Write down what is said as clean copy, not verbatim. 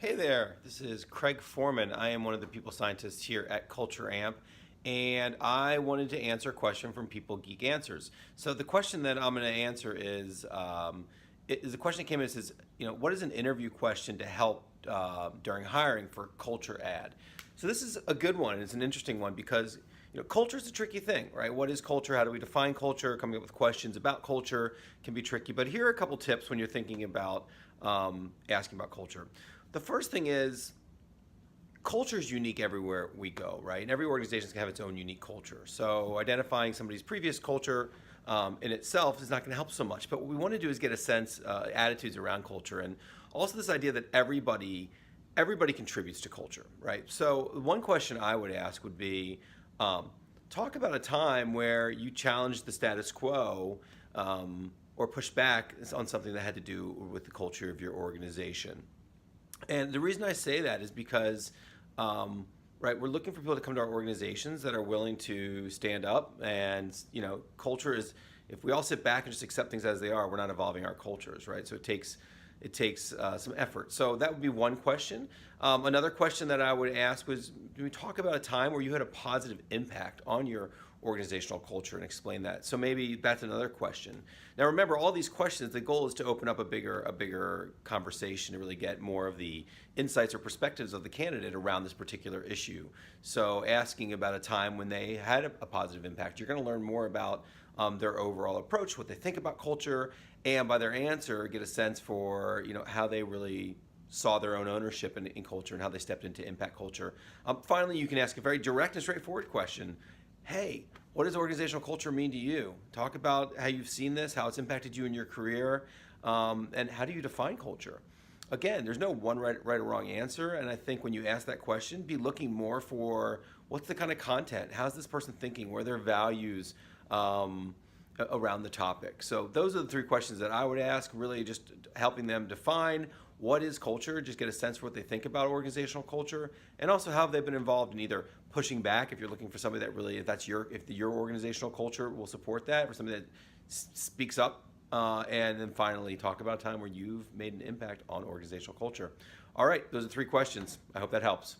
Hey there, this is Craig Foreman. I am one of the people scientists here at Culture Amp, and I wanted to answer a question from People Geek Answers. So the question that I'm going to answer is the question that came in. It says, what is an interview question to help during hiring for culture ad? So this is a good one. It's an interesting one because culture is a tricky thing, right? What is culture? How do we define culture? Coming up with questions about culture can be tricky. But here are a couple tips when you're thinking about asking about culture. The first thing is culture is unique everywhere we go, right? And every organization can have its own unique culture. So identifying somebody's previous culture in itself is not going to help so much. But what we want to do is get a sense, attitudes around culture, and also this idea that everybody contributes to culture, right? So one question I would ask would be, talk about a time where you challenged the status quo or pushed back on something that had to do with the culture of your organization. And the reason I say that is because, right, we're looking for people to come to our organizations that are willing to stand up. And, culture is, if we all sit back and just accept things as they are, we're not evolving our cultures, right? So it takes some effort. So that would be one question. Another question that I would ask was, do we talk about a time where you had a positive impact on your organizational culture and explain that? So maybe that's another question. Now remember, all these questions, the goal is to open up a bigger conversation to really get more of the insights or perspectives of the candidate around this particular issue. So asking about a time when they had a positive impact, you're going to learn more about their overall approach, what they think about culture, and by their answer, get a sense for how they really saw their own ownership in culture and how they stepped into impact culture. Finally, you can ask a very direct and straightforward question. Hey, what does organizational culture mean to you? Talk about how you've seen this, how it's impacted you in your career, and how do you define culture? Again, there's no one right or wrong answer, and I think when you ask that question, be looking more for what's the kind of content, how's this person thinking, what are their values around the topic. So those are the three questions that I would ask, really just helping them define what is culture, just get a sense for what they think about organizational culture, and also how they've been involved in either pushing back if you're looking for somebody that really, if your organizational culture will support that, or somebody that speaks up, and then finally talk about a time where you've made an impact on organizational culture. All right, those are three questions. I hope that helps.